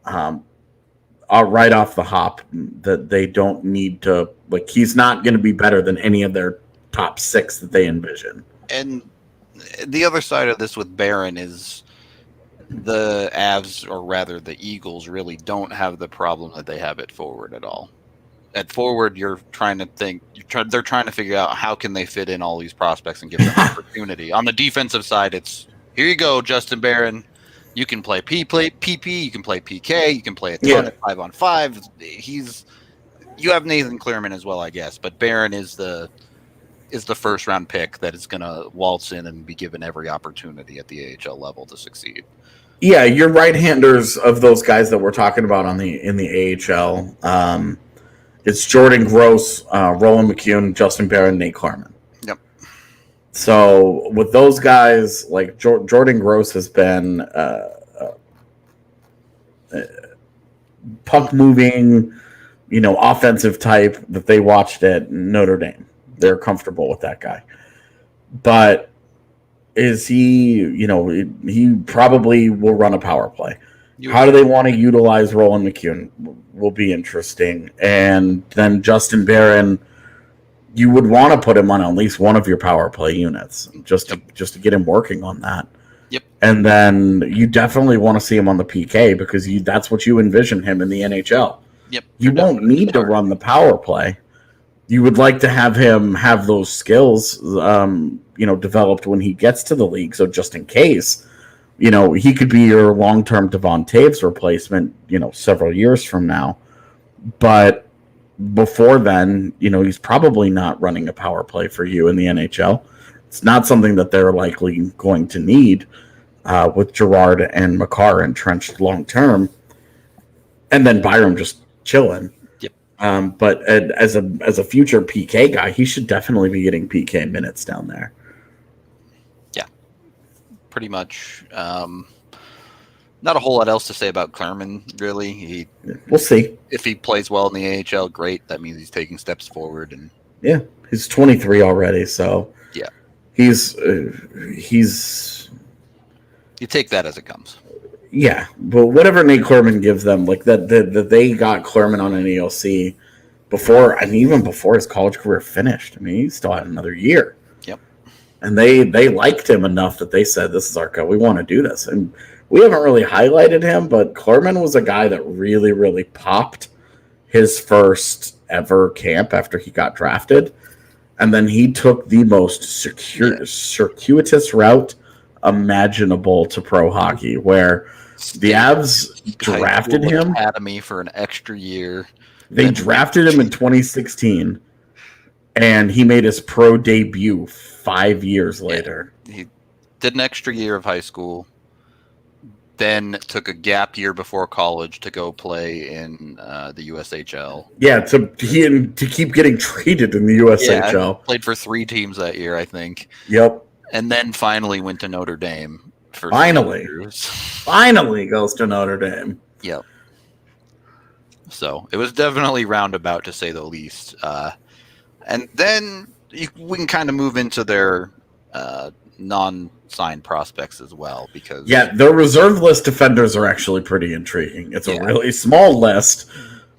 right off the hop that they don't need to, like, he's not going to be better than any of their top 6 that they envision. And the other side of this with Barron is the Avs, or rather the Eagles, really don't have the problem that they have at forward at all. At forward, you're trying to think. They're trying to figure out how can they fit in all these prospects and give them opportunity. On the defensive side, it's here you go, Justin Barron. You can play PP. You can play PK. You can play a ton of 5-on-5. You have Nathan Clearman as well, I guess, but Barron is the is the first round pick that is going to waltz in and be given every opportunity at the AHL level to succeed. Yeah, your right-handers of those guys that we're talking about in the AHL, it's Jordan Gross, Roland McCune, Justin Barron, Nate Klarman. Yep. So with those guys, like Jordan Gross has been puck moving, offensive type that they watched at Notre Dame. They're comfortable with that guy. But is he, he probably will run a power play. How do they want to utilize Roland McCune will be interesting. And then Justin Barron, you would want to put him on at least one of your power play units just to get him working on that. Yep. And then you definitely want to see him on the PK because that's what you envision him in the NHL. Yep. You won't need to run the power play. You would like to have him have those skills, developed when he gets to the league. So just in case, he could be your long-term Devon Taves replacement, several years from now. But before then, he's probably not running a power play for you in the NHL. It's not something that they're likely going to need with Girard and Makar entrenched long-term. And then Byram just chilling. But as a future PK guy, he should definitely be getting PK minutes down there. Yeah, pretty much. Not a whole lot else to say about Klarman, really. We'll see. If he plays well in the AHL, great. That means he's taking steps forward. And yeah, he's 23 already, so yeah, he's you take that as it comes. Yeah, but whatever Nate Klarman gives them, like that they got Klarman on an ELC before, and even before his college career finished. I mean, he still had another year. Yep. And they liked him enough that they said, "This is our guy. We want to do this." And we haven't really highlighted him, but Klarman was a guy that really, really popped his first ever camp after he got drafted, and then he took the most circuitous route imaginable to pro hockey, where the Avs drafted him academy for an extra year. They drafted him in 2016, and he made his pro debut 5 years later. He did an extra year of high school, then took a gap year before college to go play in the USHL. Yeah, to keep getting traded in the USHL. Yeah, played for 3 teams that year, I think. Yep. And then finally went to Notre Dame. Finally goes to Notre Dame. Yep. So it was definitely roundabout, to say the least. And then we can kind of move into their non-signed prospects as well, because their reserve list defenders are actually pretty intriguing. It's a really small list,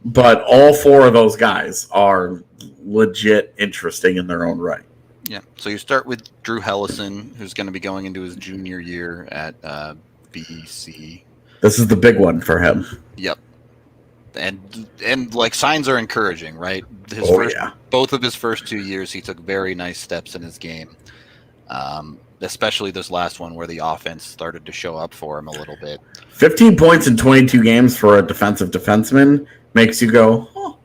but all 4 of those guys are legit interesting in their own right. Yeah, so you start with Drew Hellison, who's going to be going into his junior year at BC. This is the big one for him. Yep. And like, signs are encouraging, right? Both of his first 2 years, he took very nice steps in his game. Especially this last one where the offense started to show up for him a little bit. 15 points in 22 games for a defensive defenseman makes you go, oh,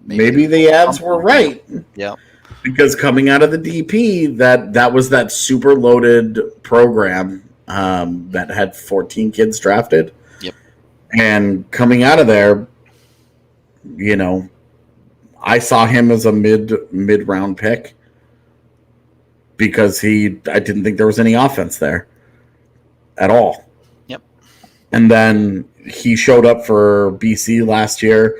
maybe the Avs were right. Yeah. Because coming out of the DP, that was that super loaded program that had 14 kids drafted. Yep. And coming out of there, I saw him as a mid-round pick because I didn't think there was any offense there at all. Yep. And then he showed up for BC last year.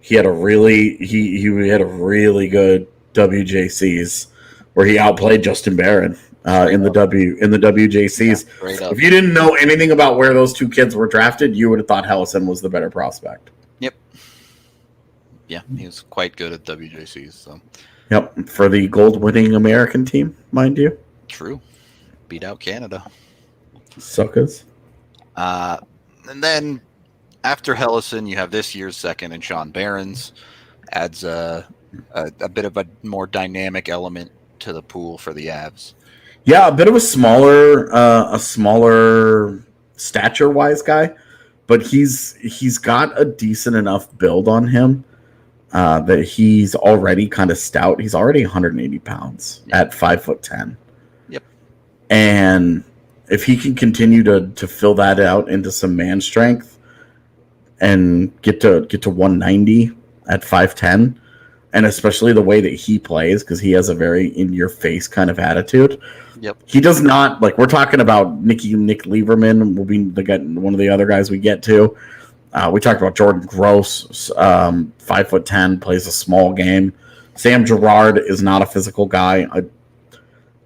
He had a really good WJCs where he outplayed Justin Barron in the WJCs. Yeah, if you didn't know anything about where those 2 kids were drafted, you would have thought Hellison was the better prospect. Yep. Yeah, he was quite good at WJCs. So. Yep, for the gold-winning American team, mind you. True. Beat out Canada. Suckers. And then after Hellison, you have this year's second and Sean Barron's. Adds a bit of a more dynamic element to the pool for the Avs. Yeah, a bit of a smaller stature-wise guy, but he's got a decent enough build on him that he's already kind of stout. He's already 180 pounds at 5'10". Yep. And if he can continue to fill that out into some man strength and get to 190 at 5'10", and especially the way that he plays, because he has a very in-your-face kind of attitude. Yep. He does not, like, we're talking about Nick Lieberman will be one of the other guys we get to. We talked about Jordan Gross, 5'10", plays a small game. Sam Girard is not a physical guy. I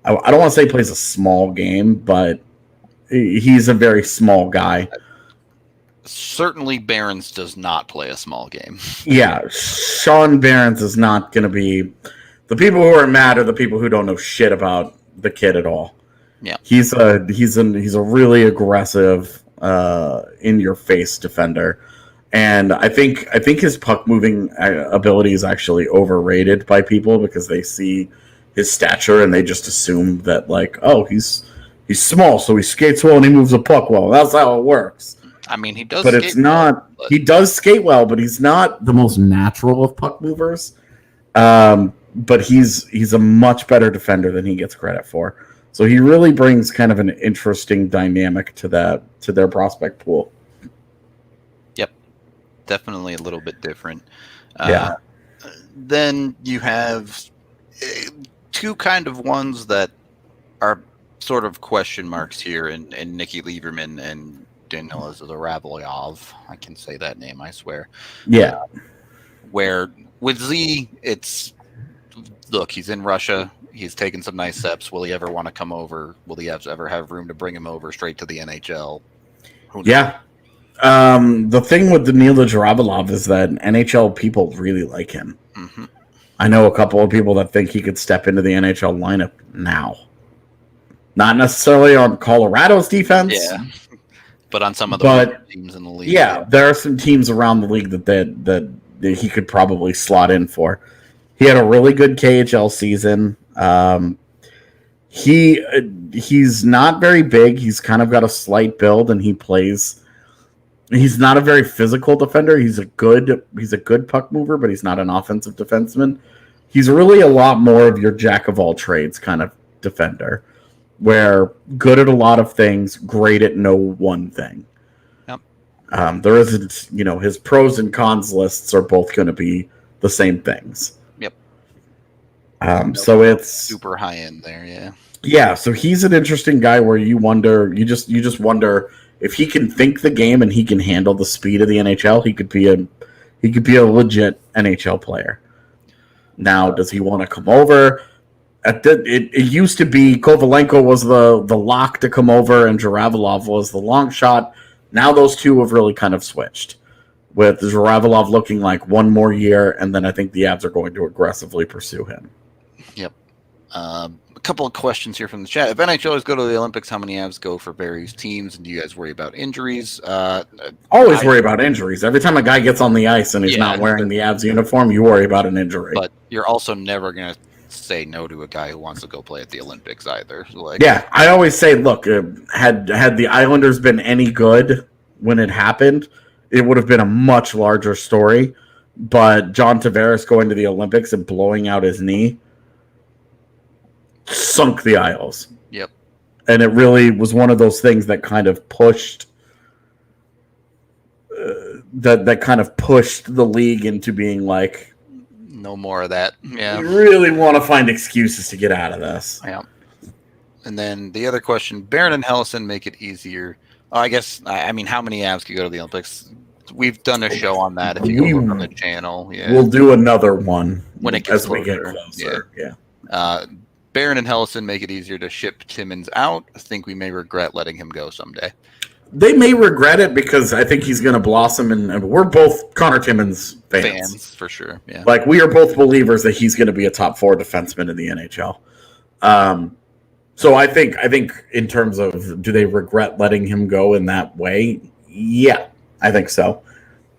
don't want to say plays a small game, but he's a very small guy. Certainly, Barron's does not play a small game. Yeah, Sean Barron's is not going to be... The people who are mad are the people who don't know shit about the kid at all. Yeah, he's a really aggressive, in-your-face defender, and I think his puck moving ability is actually overrated by people because they see his stature and they just assume that, like, oh, he's small, so he skates well and he moves the puck well. That's how it works. I mean, he does, but it's not. Well, he does skate well, but he's not the most natural of puck movers. But he's a much better defender than he gets credit for. So he really brings kind of an interesting dynamic to their prospect pool. Yep, definitely a little bit different. Yeah. Then you have two kind of ones that are sort of question marks here, in Nicky Lieberman and Daniel Zaravalov. I can say that name, I swear. Yeah. Where with Z, it's, look, he's in Russia. He's taken some nice steps. Will he ever want to come over? Will he ever have room to bring him over straight to the NHL? Yeah. The thing with Daniil Zaravalov is that NHL people really like him. Mm-hmm. I know a couple of people that think he could step into the NHL lineup now. Not necessarily on Colorado's defense. Yeah. But on some of the teams in the league. Yeah, there are some teams around the league that he could probably slot in for. He had a really good KHL season. He's not very big. He's kind of got a slight build, and he's not a very physical defender. He's a good puck mover, but he's not an offensive defenseman. He's really a lot more of your jack of all trades kind of defender, where good at a lot of things, great at no one thing. Yep. There isn't, his pros and cons lists are both going to be the same things. Yep. So it's super high end there. Yeah. Yeah. So he's an interesting guy where you just wonder if he can think the game and he can handle the speed of the NHL. He could be a legit NHL player. Now, does he want to come over? It used to be Kovalenko was the lock to come over and Zaravalov was the long shot. Now those two have really kind of switched, with Zaravalov looking like one more year, and then I think the Avs are going to aggressively pursue him. Yep. A couple of questions here from the chat. If NHLers go to the Olympics, how many Avs go for various teams, and do you guys worry about injuries? Always worry about injuries. Every time a guy gets on the ice and he's not wearing the Avs uniform, you worry about an injury. But you're also never going to say no to a guy who wants to go play at the Olympics either. Yeah, I always say, look, had the Islanders been any good when it happened, it would have been a much larger story. But John Tavares going to the Olympics and blowing out his knee sunk the Isles. Yep. And it really was one of those things that kind of pushed that kind of pushed the league into being like, no more of that. Yeah. We really want to find excuses to get out of this. Yeah. And then the other question, Barron and Hellison make it easier. I guess, I mean, how many Avs could go to the Olympics? We've done a show on that. If you go look on the channel, yeah. We'll do another one when it gets we get closer. Yeah. Barron and Hellison make it easier to ship Timmins out. I think we may regret letting him go someday. They may regret it because I think he's going to blossom, and we're both Connor Timmins fans for sure. Yeah, like we are both believers that he's going to be a top 4 defenseman in the NHL. So I think in terms of do they regret letting him go in that way? Yeah, I think so.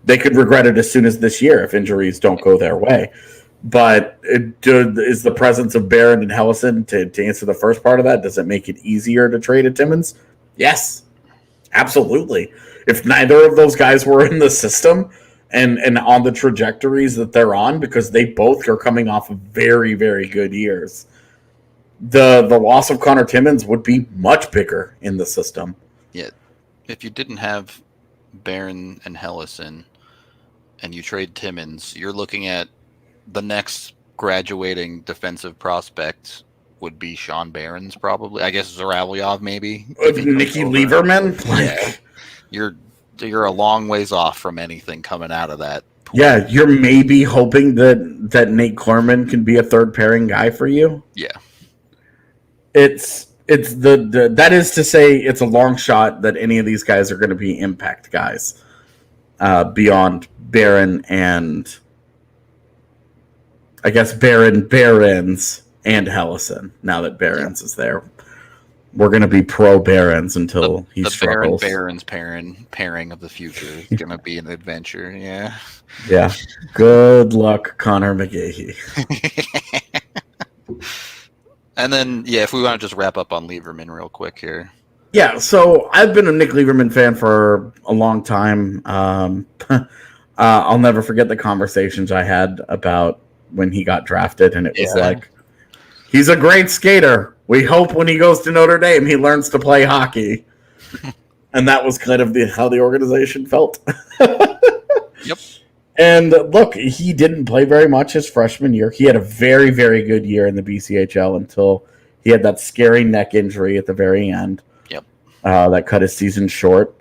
They could regret it as soon as this year if injuries don't go their way. But is the presence of Barron and Hellison, to answer the first part of that, does it make it easier to trade at Timmins? Yes. Absolutely. If neither of those guys were in the system and on the trajectories that they're on, because they both are coming off of very, very good years, the loss of Connor Timmins would be much bigger in the system. Yeah. If you didn't have Barron and Hellison and you trade Timmins, you're looking at the next graduating defensive prospect would be Sean Barron's probably. I guess Zaralyov maybe. Nikki Lieberman? Yeah. You're a long ways off from anything coming out of that pool. Yeah, you're maybe hoping that Nate Corman can be a third pairing guy for you. Yeah. It's that is to say, it's a long shot that any of these guys are going to be impact guys beyond Barron and I guess Barron's and Hellison. Now that Barron's is there, we're going to be pro Barron's until he struggles. The Barron's pairing of the future is going to be an adventure. Yeah. Yeah. Good luck, Connor McGahee. And then, if we want to just wrap up on Lieberman real quick here. Yeah, so I've been a Nick Lieberman fan for a long time. I'll never forget the conversations I had about when he got drafted, and it was like, he's a great skater. We hope when he goes to Notre Dame, he learns to play hockey. And that was kind of how the organization felt. Yep. And look, he didn't play very much his freshman year. He had a very, very good year in the BCHL until he had that scary neck injury at the very end. Yep. That cut his season short.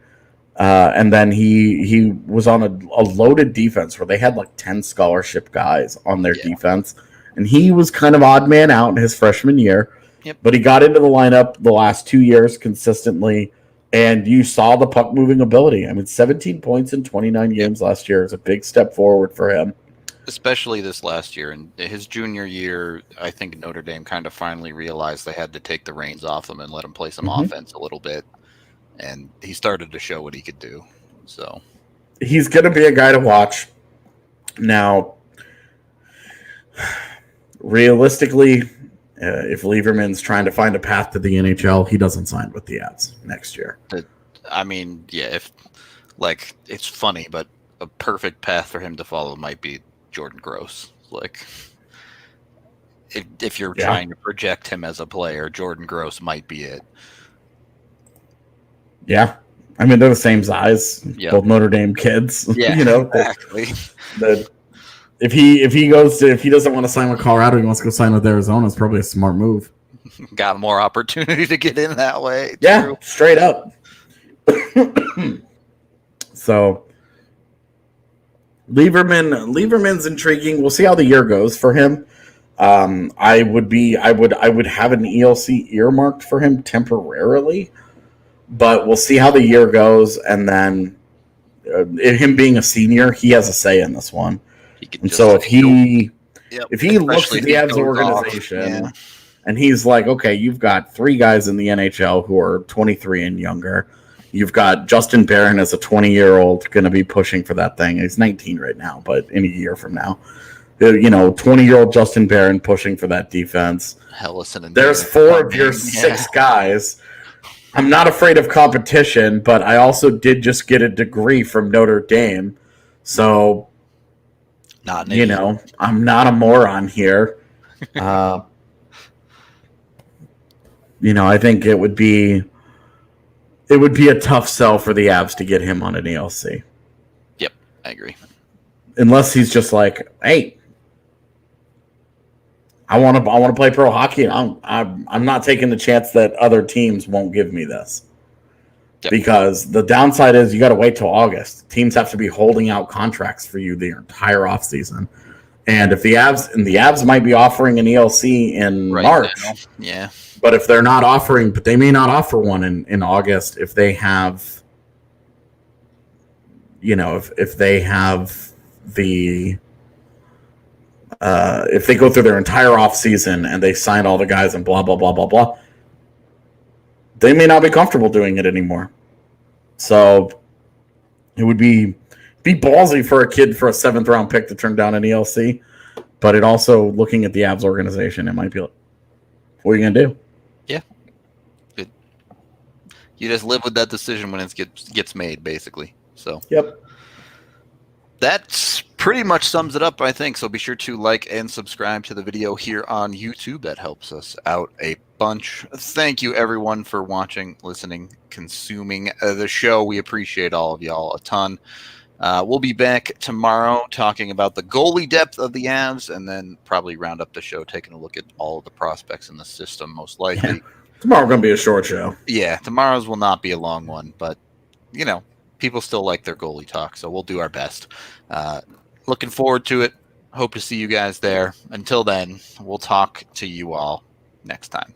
And then he was on a loaded defense where they had like 10 scholarship guys on their defense. And he was kind of odd man out in his freshman year. Yep. But he got into the lineup the last 2 years consistently. And you saw the puck moving ability. I mean, 17 points in 29 games last year is a big step forward for him. Especially this last year. And his junior year, I think Notre Dame kind of finally realized they had to take the reins off him and let him play some offense a little bit. And he started to show what he could do. So he's going to be a guy to watch. Now, realistically, if Lieberman's trying to find a path to the NHL, he doesn't sign with the Avs next year. I mean, it's funny, but a perfect path for him to follow might be Jordan Gross. Like, if you're trying to project him as a player, Jordan Gross might be it. Yeah. I mean, they're the same size, both Notre Dame kids. Yeah, exactly. If he doesn't want to sign with Colorado, he wants to go sign with Arizona. It's probably a smart move. Got more opportunity to get in that way. Yeah, True. Straight up. So Lieberman's intriguing. We'll see how the year goes for him. I would have an ELC earmarked for him temporarily, but we'll see how the year goes, and then him being a senior, he has a say in this one. And so if he looks at the Avs organization and he's like, okay, you've got 3 guys in the NHL who are 23 and younger. You've got Justin Barron as a 20-year-old going to be pushing for that thing. He's 19 right now, but in a year from now, 20-year-old Justin Barron pushing for that defense. Hellison and there's 4 of your 6 guys. I'm not afraid of competition, but I also did just get a degree from Notre Dame. So, I'm not a moron here. I think it would be a tough sell for the Avs to get him on an ELC. Yep, I agree. Unless he's just like, hey, I want to play pro hockey. I'm not taking the chance that other teams won't give me this. Yep. Because the downside is you got to wait till August. Teams have to be holding out contracts for you the entire offseason. And if the Avs might be offering an ELC in March. Now. Yeah. But if they're not offering, but they may not offer one in August if they have, if they have the, if they go through their entire offseason and they sign all the guys and blah, blah, blah, blah, blah, they may not be comfortable doing it anymore. So it would be ballsy for a kid for a 7th round pick to turn down an ELC, but it also, looking at the Avs organization, it might be like, what are you going to do? Yeah. You just live with that decision when it gets made, basically. So. Yep. That's pretty much sums it up, I think. So be sure to like and subscribe to the video here on YouTube. That helps us out a bunch. Thank you, everyone, for watching, listening, consuming the show. We appreciate all of y'all a ton. We'll be back tomorrow talking about the goalie depth of the Avs, and then probably round up the show taking a look at all of the prospects in the system, most likely. Yeah. Tomorrow's going to be a short show. Yeah, tomorrow's will not be a long one, but, you know, people still like their goalie talk, so we'll do our best. Looking forward to it. Hope to see you guys there. Until then, we'll talk to you all next time.